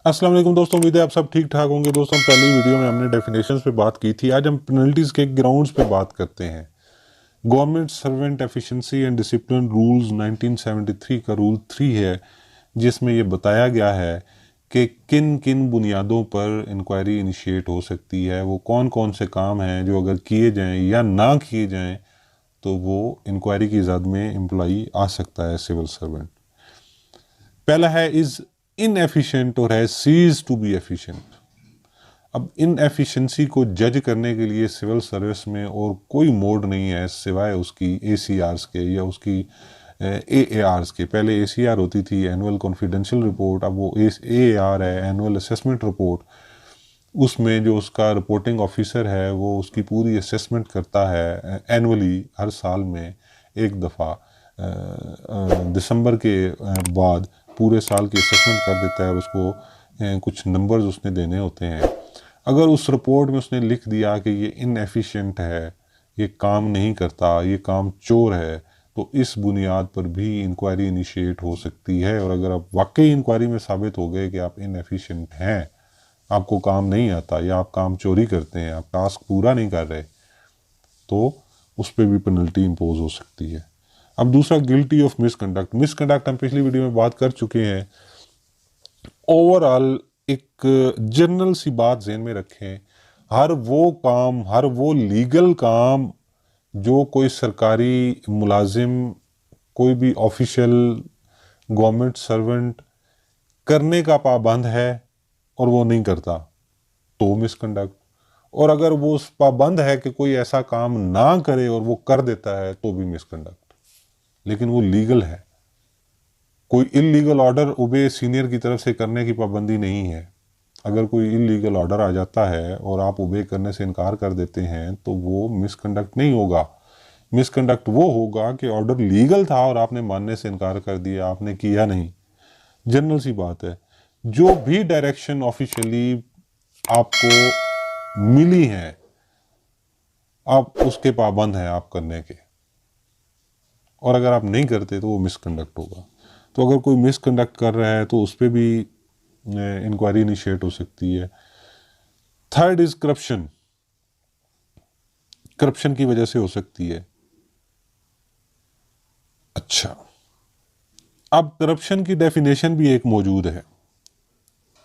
अस्सलाम वालेकुम दोस्तों, उम्मीद है आप सब ठीक ठाक होंगे। दोस्तों, पहली वीडियो में हमने डेफिनेशंस पे बात की थी। आज हम पेनल्टीज के ग्राउंड्स पे बात करते हैं। Government servant efficiency and discipline rules 1973 का रूल 3 है, जिसमें ये बताया गया है कि किन किन बुनियादों पर इंक्वायरी इनिशिएट हो सकती है। वो कौन कौन से काम हैं जो अगर किए जाएं या ना किए जाएं तो वो इंक्वायरी की ज़द में एम्प्लॉई आ सकता है, सिविल सर्वेंट। पहला है इज इनएफिशिएंट और है सीज टू बी एफिशिएंट। अब इनएफिशिएंसी को जज करने के लिए सिविल सर्विस में और कोई मोड नहीं है सिवाय उसकी एसीआरस के या उसकी एएआरस के। पहले एसीआर होती थी, एनुअल कॉन्फिडेंशियल रिपोर्ट, अब वो एएआर है, एनुअल असेसमेंट रिपोर्ट। उसमें जो उसका रिपोर्टिंग ऑफिसर है वो उसकी पूरी असेसमेंट करता है एनुअली, हर साल में एक दफ़ा दिसंबर के बाद पूरे साल की असेसमेंट कर देता है और उसको कुछ नंबर्स उसने देने होते हैं। अगर उस रिपोर्ट में उसने लिख दिया कि ये इनएफिशिएंट है, ये काम नहीं करता, ये काम चोर है, तो इस बुनियाद पर भी इंक्वायरी इनिशिएट हो सकती है। और अगर आप वाकई इंक्वायरी में साबित हो गए कि आप इनएफिशिएंट हैं, आपको काम नहीं आता या आप काम चोरी करते हैं, आप टास्क पूरा नहीं कर रहे, तो उस पर भी पेनल्टी इम्पोज हो सकती है। अब दूसरा, गिल्टी ऑफ मिसकंडक्ट। मिसकंडक्ट हम पिछली वीडियो में बात कर चुके हैं। ओवरऑल एक जनरल सी बात ज़हन में रखें, हर वो काम, हर वो लीगल काम जो कोई सरकारी मुलाजिम, कोई भी ऑफिशियल गवर्नमेंट सर्वेंट करने का पाबंद है और वो नहीं करता, तो मिसकंडक्ट। और अगर वो उस पाबंद है कि कोई ऐसा काम ना करे और वो कर देता है, तो भी मिसकंडक्ट, लेकिन वो लीगल है। कोई इलीगल ऑर्डर ओबे सीनियर की तरफ से करने की पाबंदी नहीं है। अगर कोई इलीगल ऑर्डर आ जाता है और आप ओबे करने से इनकार कर देते हैं, तो वो मिसकंडक्ट नहीं होगा। मिसकंडक्ट वो होगा कि ऑर्डर लीगल था और आपने मानने से इनकार कर दिया, आपने किया नहीं। जनरल सी बात है, जो भी डायरेक्शन ऑफिशियली आपको मिली है, आप उसके पाबंद हैं आप करने के, और अगर आप नहीं करते तो वो मिसकंडक्ट होगा। तो अगर कोई मिसकंडक्ट कर रहा है तो उस पर भी इंक्वायरी इनिशिएट हो सकती है। Third is corruption. करप्शन की वजह से हो सकती है। अच्छा, अब करप्शन की डेफिनेशन भी एक मौजूद है।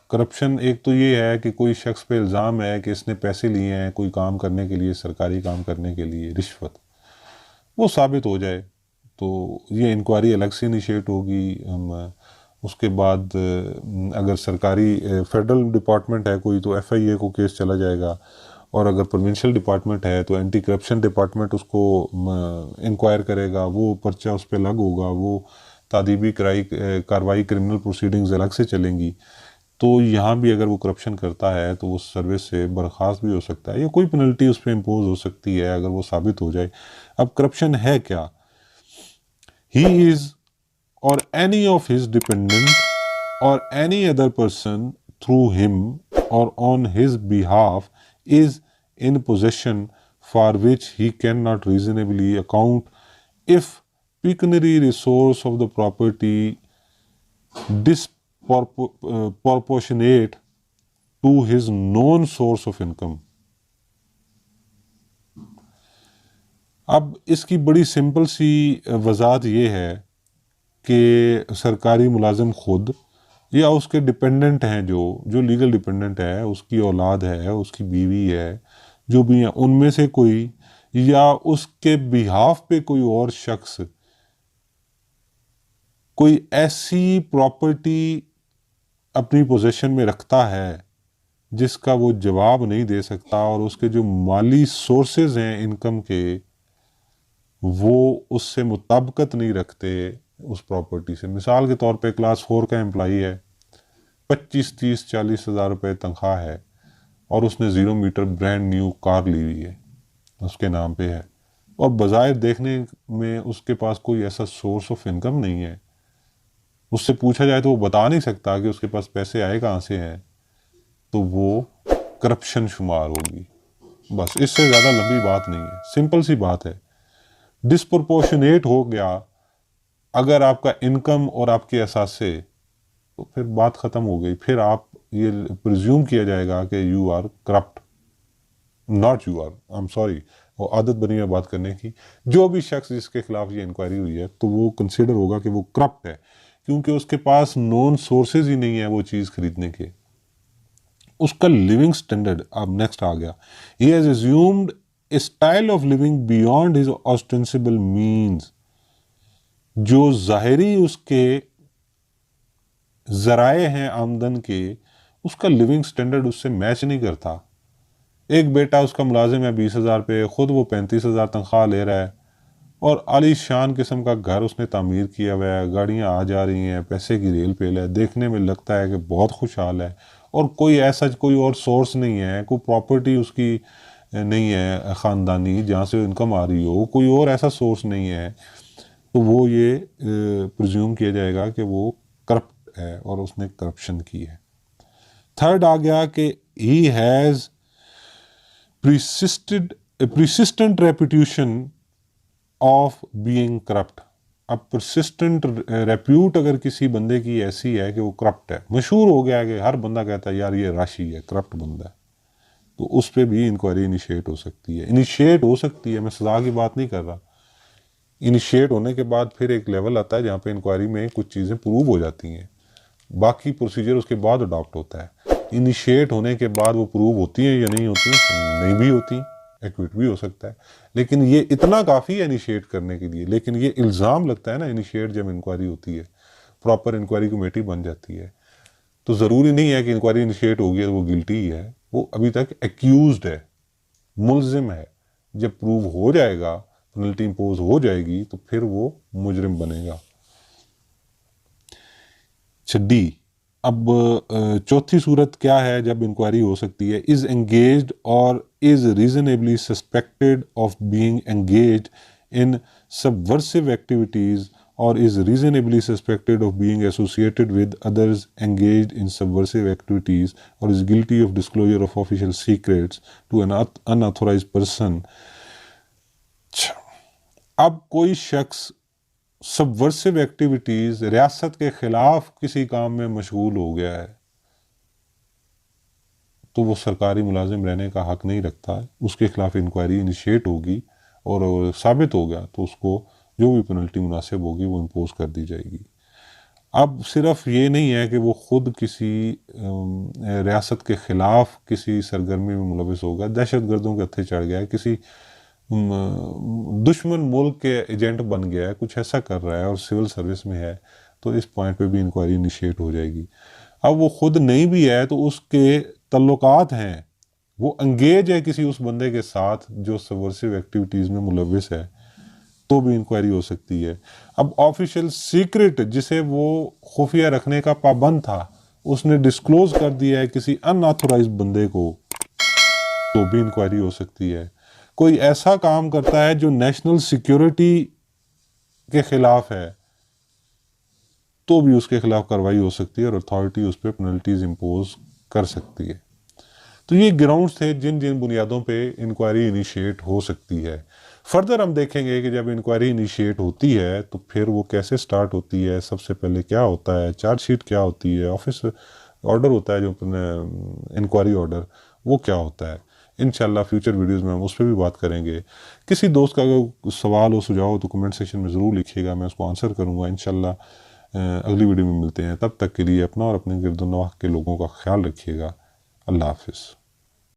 करप्शन एक तो ये है कि कोई शख्स पे इल्ज़ाम है कि इसने पैसे लिए हैं कोई काम करने के लिए, सरकारी काम करने के लिए, रिश्वत, वो साबित हो जाए तो ये इंक्वायरी अलग से इनिशिएट होगी। उसके बाद अगर सरकारी फेडरल डिपार्टमेंट है कोई, तो एफआईए को केस चला जाएगा, और अगर प्रोविंशियल डिपार्टमेंट है तो एंटी करप्शन डिपार्टमेंट उसको इंक्वायर करेगा, वो पर्चा उस पर अलग होगा, वो तादीबी कार्रवाई क्रिमिनल प्रोसीडिंग्स अलग से चलेंगी। तो यहाँ भी अगर वो करप्शन करता है तो वो सर्विस से बर्खास्त भी हो सकता है या कोई पेनल्टी उस पर इम्पोज हो सकती है अगर वो साबित हो जाए। अब करप्शन है क्या? He is or any of his dependent or any other person through him or on his behalf is in possession for which he cannot reasonably account if pecuniary resource of the property disproportionate to his known source of income। अब इसकी बड़ी simple सी वजाहत ये है कि सरकारी मुलाजिम खुद या उसके डिपेंडेंट हैं, जो जो लीगल डिपेंडेंट है, उसकी औलाद है, उसकी बीवी है, जो भी है, उनमें से कोई या उसके बिहाफ पे कोई और शख्स कोई ऐसी प्रॉपर्टी अपनी पोजीशन में रखता है जिसका वो जवाब नहीं दे सकता, और उसके जो माली सोर्सेज हैं इनकम के, वो उससे मुताबिकत नहीं रखते उस प्रॉपर्टी से। मिसाल के तौर पे क्लास 4 का एम्प्लॉई है, 25-30-40 हज़ार रुपये तनख्वाह है, और उसने 0 मीटर ब्रांड न्यू कार ली हुई है, उसके नाम पे है, और बज़ाहिर देखने में उसके पास कोई ऐसा सोर्स ऑफ इनकम नहीं है। उससे पूछा जाए तो वो बता नहीं सकता कि उसके पास पैसे आए कहाँ से हैं, तो वो करप्शन शुमार होगी। बस, इससे ज़्यादा लंबी बात नहीं है, सिंपल सी बात है। डिस्प्रोपोर्शनेट हो गया अगर आपका इनकम और आपके असासे, तो फिर बात ख़त्म हो गई। फिर आप ये प्रिज्यूम किया जाएगा कि you are corrupt, not you are, I am sorry, वो आदत बनी है बात करने की। जो भी शख्स जिसके खिलाफ ये इंक्वायरी हुई है तो वो कंसिडर होगा कि वो करप्ट है, क्योंकि उसके पास नॉन सोर्सेज ही नहीं है वो चीज़ खरीदने के। उसका लिविंग स्टैंडर्ड, अब नेक्स्ट आ गया, he has assumed A style of living beyond his ostensible means, जो ज़ाहिरी उसके ज़राए हैं आमदन के, उसका लिविंग स्टैंडर्ड उससे मैच नहीं करता। एक बेटा उसका मुलाजिम है 20,000 पे, ख़ुद वो 35,000 तनख्वाह ले रहा है, और आलीशान किस्म का घर उसने तामीर किया हुआ है, गाड़ियाँ आ जा रही हैं, पैसे की रेल पेल है, देखने में लगता है कि बहुत खुशहाल है, और कोई ऐसा कोई और सोर्स नहीं है, कोई प्रॉपर्टी उसकी नहीं है ख़ानदानी जहाँ से इनकम आ रही हो, कोई और ऐसा सोर्स नहीं है, तो वो ये प्रिज्यूम किया जाएगा कि वो करप्ट है और उसने करप्शन की है। थर्ड आ गया कि he has persistent reputation of being corrupt। अब persistent रेप्यूट अगर किसी बंदे की ऐसी है कि वो करप्ट है, मशहूर हो गया है कि हर बंदा कहता है यार ये राशि है, करप्ट बंदा है, तो उस पर भी इंक्वायरी इनिशिएट हो सकती है। इनिशिएट हो सकती है, मैं सजा की बात नहीं कर रहा। इनिशिएट होने के बाद फिर एक लेवल आता है जहाँ पे इंक्वायरी में कुछ चीज़ें प्रूव हो जाती हैं, बाकी प्रोसीजर उसके बाद अडॉप्ट होता है। इनिशिएट होने के बाद वो प्रूव होती हैं या नहीं होती, नहीं भी होती, एक्विट भी हो सकता है, लेकिन ये इतना काफ़ी है इनिशिएट करने के लिए। लेकिन ये इल्ज़ाम लगता है ना इनिशिएट जब इंक्वायरी होती है, प्रॉपर इंक्वायरी कमेटी बन जाती है, तो ज़रूरी नहीं है कि इंक्वायरी इनिशिएट हो गई तो वो गिल्टी ही है, वो अभी तक एक्यूज्ड है, मुलजिम है। जब प्रूव हो जाएगा, पेनल्टी इम्पोज हो जाएगी, तो फिर वो मुजरिम बनेगा। डी, अब चौथी सूरत क्या है जब इंक्वायरी हो सकती है, इज एंगेज्ड और is reasonably suspected of being engaged in subversive activities, और is reasonably suspected of being associated with others engaged in subversive activities, or is guilty of disclosure of official secrets to an unauthorized person। अब कोई शख्स subversive activities, रियासत के खिलाफ किसी काम में मशगूल हो गया है, तो वो सरकारी मुलाजिम रहने का हक नहीं रखता है। उसके खिलाफ इंक्वायरी इनिशिएट होगी और साबित हो गया तो उसको जो भी पेनल्टी मुनासिब होगी वो इम्पोज कर दी जाएगी। अब सिर्फ ये नहीं है कि वो खुद किसी रियासत के खिलाफ किसी सरगर्मी में मुलविस होगा, दहशत गर्दों के हत्थे चढ़ गया है, किसी दुश्मन मुल्क के एजेंट बन गया है, कुछ ऐसा कर रहा है और सिविल सर्विस में है, तो इस पॉइंट पे भी इंक्वायरी इनिशिएट हो जाएगी। अब वो खुद नहीं भी है तो उसके तल्लुकात हैं, वो एंगेज है किसी उस बंदे के साथ जो सबवर्सिव एक्टिविटीज़ में मुलविस है, तो भी इंक्वायरी हो सकती है। अब ऑफिशियल सीक्रेट जिसे वो खुफिया रखने का पाबंद था, उसने डिस्क्लोज कर दिया है किसी अनऑथोराइज बंदे को, तो भी इंक्वायरी हो सकती है। कोई ऐसा काम करता है जो नेशनल सिक्योरिटी के खिलाफ है, तो भी उसके खिलाफ कार्रवाई हो सकती है और अथॉरिटी उस पर पेनल्टीज इंपोज कर सकती है। तो ये ग्राउंड्स थे जिन जिन बुनियादों पे इंक्वायरी इनिशिएट हो सकती है। फर्दर हम देखेंगे कि जब इंक्वायरी इनिशिएट होती है तो फिर वो कैसे स्टार्ट होती है, सबसे पहले क्या होता है, चार्जशीट क्या होती है, ऑफिस ऑर्डर होता है जो इंक्वायरी ऑर्डर, वो क्या होता है। इंशाल्लाह फ्यूचर वीडियोस में हम उस पर भी बात करेंगे। किसी दोस्त का अगर सवाल हो, सुझाव हो तो कमेंट सेक्शन में ज़रूर लिखिएगा, मैं उसको आंसर करूँगा इंशाल्लाह। अगली वीडियो में मिलते हैं, तब तक के लिए अपना और अपने गिरदोनवाह के लोगों का ख्याल रखिएगा। अल्लाह हाफिज़।